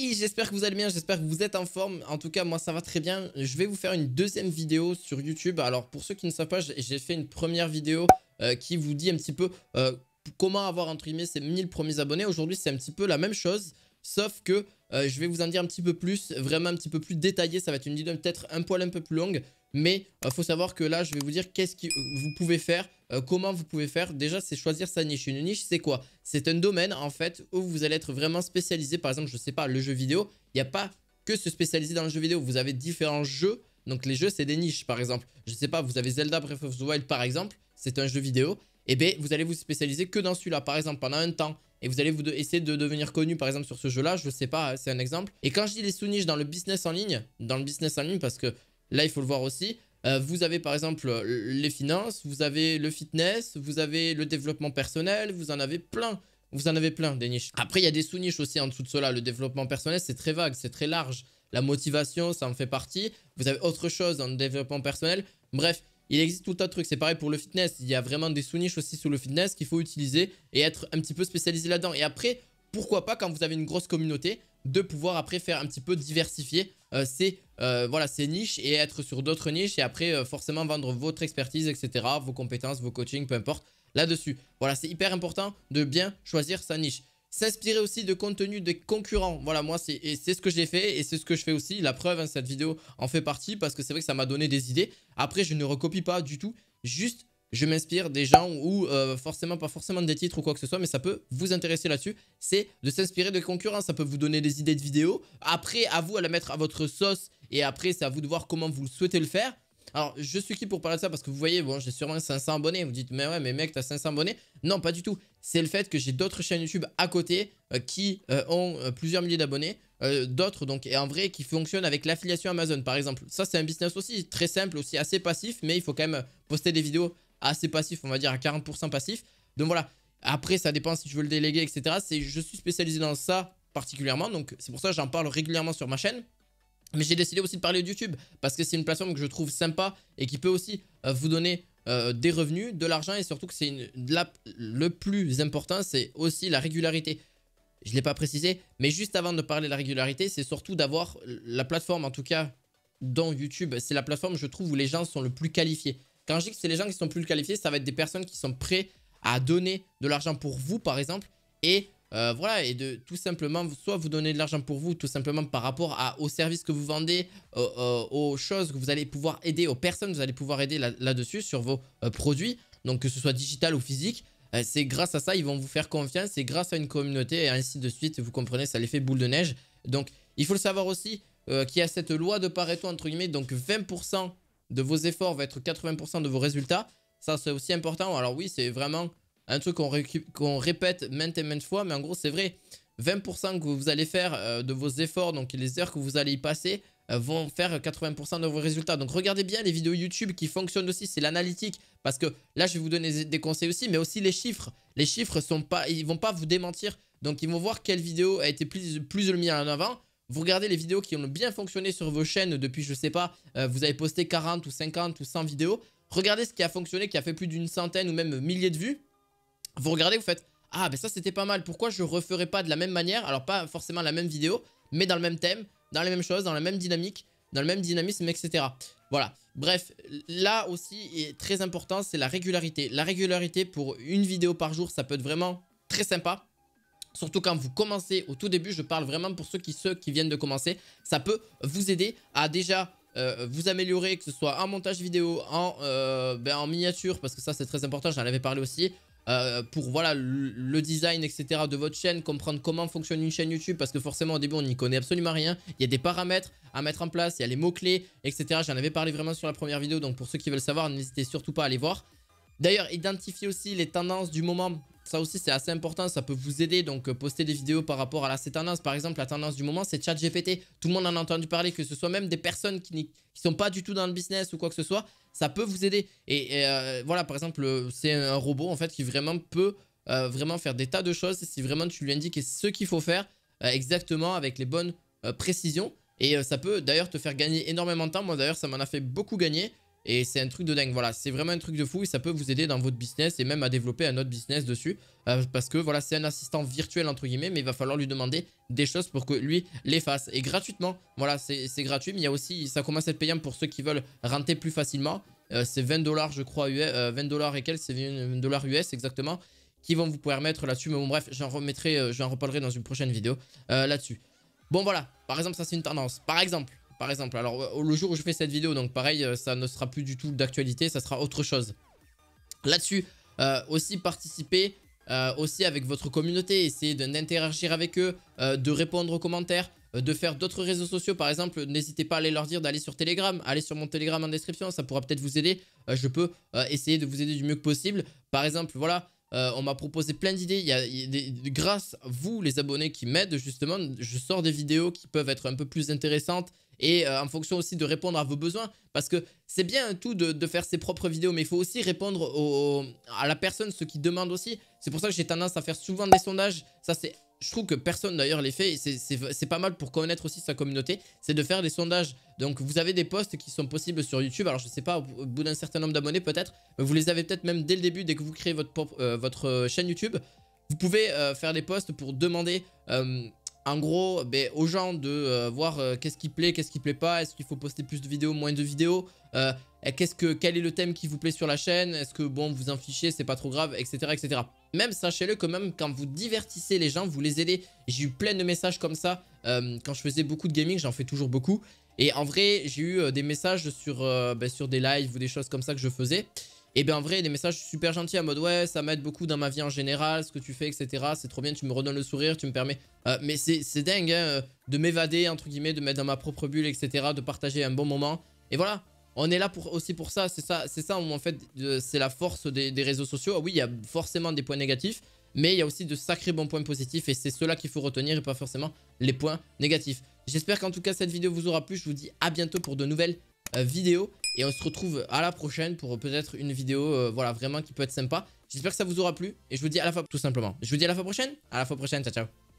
Hey, j'espère que vous allez bien, j'espère que vous êtes en forme. En tout cas, moi ça va très bien. Je vais vous faire une deuxième vidéo sur YouTube. Alors pour ceux qui ne savent pas, j'ai fait une première vidéo qui vous dit un petit peu comment avoir entre guillemets ces 1000 premiers abonnés. Aujourd'hui c'est un petit peu la même chose, sauf que je vais vous en dire un petit peu plus, vraiment un petit peu plus détaillé. Ça va être une vidéo peut-être un poil un peu plus longue. Mais faut savoir que là, je vais vous dire qu'est-ce que vous pouvez faire, comment vous pouvez faire. Déjà, c'est choisir sa niche. Une niche, c'est quoi? C'est un domaine, en fait, où vous allez être vraiment spécialisé. Par exemple, je sais pas, le jeu vidéo, il n'y a pas que se spécialiser dans le jeu vidéo. Vous avez différents jeux. Donc, les jeux, c'est des niches, par exemple. Je sais pas, vous avez Zelda Breath of the Wild, par exemple. C'est un jeu vidéo. Et bien, vous allez vous spécialiser que dans celui-là, par exemple, pendant un temps. Et vous allez essayer de devenir connu, par exemple, sur ce jeu-là. Je sais pas, c'est un exemple. Et quand je dis les sous-niches dans le business en ligne, parce que là, il faut le voir aussi. Vous avez par exemple les finances, vous avez le fitness, vous avez le développement personnel, vous en avez plein. Vous en avez plein des niches. Après, il y a des sous-niches aussi en dessous de cela. Le développement personnel, c'est très vague, c'est très large. La motivation, ça en fait partie. Vous avez autre chose dans le développement personnel. Bref, il existe tout un tas de trucs. C'est pareil pour le fitness. Il y a vraiment des sous-niches aussi sous le fitness qu'il faut utiliser et être un petit peu spécialisé là-dedans. Et après, pourquoi pas, quand vous avez une grosse communauté, de pouvoir après faire un petit peu diversifier ces niches et être sur d'autres niches et après forcément vendre votre expertise, etc., vos compétences, vos coachings, peu importe, là-dessus. Voilà, c'est hyper important de bien choisir sa niche. S'inspirer aussi de contenu des concurrents. Voilà, moi, c'est ce que j'ai fait et c'est ce que je fais aussi. La preuve, hein, cette vidéo en fait partie parce que c'est vrai que ça m'a donné des idées. Après, je ne recopie pas du tout, juste je m'inspire des gens ou pas forcément des titres ou quoi que ce soit, mais ça peut vous intéresser là-dessus. C'est de s'inspirer de concurrents. Ça peut vous donner des idées de vidéos. Après, à vous à la mettre à votre sauce. Et après, c'est à vous de voir comment vous souhaitez le faire. Alors, je suis qui pour parler de ça? Parce que vous voyez, bon, j'ai sûrement 500 abonnés. Vous dites, mais ouais, mais mec, t'as 500 abonnés. Non, pas du tout. C'est le fait que j'ai d'autres chaînes YouTube à côté qui ont plusieurs milliers d'abonnés. D'autres, donc, et en vrai, qui fonctionnent avec l'affiliation Amazon, par exemple. Ça, c'est un business aussi très simple, aussi assez passif, mais il faut quand même poster des vidéos assez passif, on va dire à 40% passif. Donc voilà, après ça dépend si tu veux le déléguer, etc. Je suis spécialisé dans ça particulièrement, donc c'est pour ça que j'en parle régulièrement sur ma chaîne. Mais j'ai décidé aussi de parler de YouTube, parce que c'est une plateforme que je trouve sympa et qui peut aussi vous donner des revenus, de l'argent, et surtout que c'est le plus important, c'est aussi la régularité. Je ne l'ai pas précisé, mais juste avant de parler de la régularité, c'est surtout d'avoir la plateforme, en tout cas dans YouTube, c'est la plateforme, je trouve, où les gens sont le plus qualifiés. Quand je dis que c'est les gens qui sont plus qualifiés, ça va être des personnes qui sont prêtes à donner de l'argent pour vous, par exemple. Et voilà, et de tout simplement, soit vous donner de l'argent pour vous, tout simplement par rapport aux services que vous vendez, aux choses que vous allez pouvoir aider, aux personnes que vous allez pouvoir aider là-dessus, sur vos produits. Donc que ce soit digital ou physique, c'est grâce à ça, ils vont vous faire confiance. C'est grâce à une communauté et ainsi de suite. Vous comprenez, ça l'effet boule de neige. Donc il faut le savoir aussi qu'il y a cette loi de Pareto, entre guillemets, donc 20% de vos efforts va être 80% de vos résultats. Ça, c'est aussi important. Alors oui, c'est vraiment un truc qu'on répète maintes et maintes fois, mais en gros, c'est vrai. 20% que vous allez faire de vos efforts, donc les heures que vous allez y passer, vont faire 80% de vos résultats. Donc regardez bien les vidéos YouTube qui fonctionnent aussi, c'est l'analytique. Parce que là, je vais vous donner des conseils aussi, mais aussi les chiffres. Les chiffres, ils vont pas vous démentir. Donc ils vont voir quelle vidéo a été plus mise en avant. Vous regardez les vidéos qui ont bien fonctionné sur vos chaînes depuis, je sais pas, vous avez posté 40 ou 50 ou 100 vidéos. Regardez ce qui a fonctionné, qui a fait plus d'une centaine ou même milliers de vues. Vous regardez, vous faites, ah ben ça c'était pas mal, pourquoi je referais pas de la même manière? Alors pas forcément la même vidéo, mais dans le même thème, dans les mêmes choses, dans la même dynamique, dans le même dynamisme, etc. Voilà, bref, là aussi est très important, c'est la régularité. La régularité pour une vidéo par jour, ça peut être vraiment très sympa. Surtout quand vous commencez au tout début, je parle vraiment pour ceux qui viennent de commencer. Ça peut vous aider à déjà vous améliorer, que ce soit en montage vidéo, en miniature, parce que ça c'est très important, j'en avais parlé aussi. Pour voilà le design, etc. de votre chaîne, comprendre comment fonctionne une chaîne YouTube, parce que forcément au début on n'y connaît absolument rien. Il y a des paramètres à mettre en place, il y a les mots-clés, etc. J'en avais parlé vraiment sur la première vidéo, donc pour ceux qui veulent savoir, n'hésitez surtout pas à aller voir. D'ailleurs, identifiez aussi les tendances du moment. Ça aussi, c'est assez important. Ça peut vous aider. Donc, poster des vidéos par rapport à ces tendances. Par exemple, la tendance du moment, c'est ChatGPT. Tout le monde en a entendu parler, que ce soit même des personnes qui ne sont pas du tout dans le business ou quoi que ce soit. Ça peut vous aider. Et voilà, par exemple, c'est un robot en fait qui vraiment peut vraiment faire des tas de choses si vraiment tu lui indiques ce qu'il faut faire exactement avec les bonnes précisions. Et ça peut d'ailleurs te faire gagner énormément de temps. Moi, d'ailleurs, ça m'en a fait beaucoup gagner. Et c'est un truc de dingue. Voilà, c'est vraiment un truc de fou et ça peut vous aider dans votre business et même à développer un autre business dessus. Parce que voilà, c'est un assistant virtuel entre guillemets, mais il va falloir lui demander des choses pour que lui les fasse. Et gratuitement, voilà, c'est gratuit. Mais il y a aussi, ça commence à être payant pour ceux qui veulent rentrer plus facilement. C'est 20 $ je crois, 20 $ et quelques, c'est 20 $ US exactement, qui vont vous permettre là-dessus. Mais bon bref, j'en remettrai, j'en reparlerai dans une prochaine vidéo là-dessus. Bon voilà, par exemple ça c'est une tendance. Par exemple, alors le jour où je fais cette vidéo, donc pareil, ça ne sera plus du tout d'actualité, ça sera autre chose. Là-dessus, aussi participer aussi avec votre communauté, essayer d'interagir avec eux, de répondre aux commentaires, de faire d'autres réseaux sociaux. Par exemple, n'hésitez pas à aller leur dire d'aller sur Telegram, allez sur mon Telegram en description, ça pourra peut-être vous aider. Je peux essayer de vous aider du mieux que possible. Par exemple, voilà. On m'a proposé plein d'idées. Grâce à vous, les abonnés qui m'aident, justement, je sors des vidéos qui peuvent être un peu plus intéressantes et en fonction aussi de répondre à vos besoins. Parce que c'est bien tout de faire ses propres vidéos, mais il faut aussi répondre à la personne, ceux qui demandent aussi. C'est pour ça que j'ai tendance à faire souvent des sondages. Ça, je trouve que personne d'ailleurs les fait. C'est pas mal pour connaître aussi sa communauté. C'est de faire des sondages. Donc vous avez des posts qui sont possibles sur YouTube. Alors je sais pas, au bout d'un certain nombre d'abonnés peut-être. Mais vous les avez peut-être même dès le début, dès que vous créez votre chaîne YouTube. Vous pouvez faire des posts pour demander en gros aux gens de voir qu'est-ce qui plaît, qu'est-ce qui plaît pas. Est-ce qu'il faut poster plus de vidéos, moins de vidéos, quel est le thème qui vous plaît sur la chaîne. Est-ce que bon vous en fichez, c'est pas trop grave, etc., etc. Même sachez-le que même quand vous divertissez les gens, vous les aidez. J'ai eu plein de messages comme ça quand je faisais beaucoup de gaming, j'en fais toujours beaucoup. Et en vrai j'ai eu des messages sur des lives ou des choses comme ça que je faisais. Et bien en vrai des messages super gentils en mode ouais ça m'aide beaucoup dans ma vie en général, ce que tu fais, etc. C'est trop bien, tu me redonnes le sourire, tu me permets... mais c'est dingue hein, de m'évader entre guillemets, de mettre dans ma propre bulle, etc. De partager un bon moment. Et voilà, on est là aussi pour ça, c'est ça où en fait c'est la force des réseaux sociaux. Oui il y a forcément des points négatifs, mais il y a aussi de sacrés bons points positifs et c'est ceux-là qu'il faut retenir et pas forcément les points négatifs. J'espère qu'en tout cas cette vidéo vous aura plu, je vous dis à bientôt pour de nouvelles vidéo et on se retrouve à la prochaine pour peut-être une vidéo voilà vraiment qui peut être sympa. J'espère que ça vous aura plu et je vous dis à la fois tout simplement. Je vous dis à la fois prochaine, ciao ciao.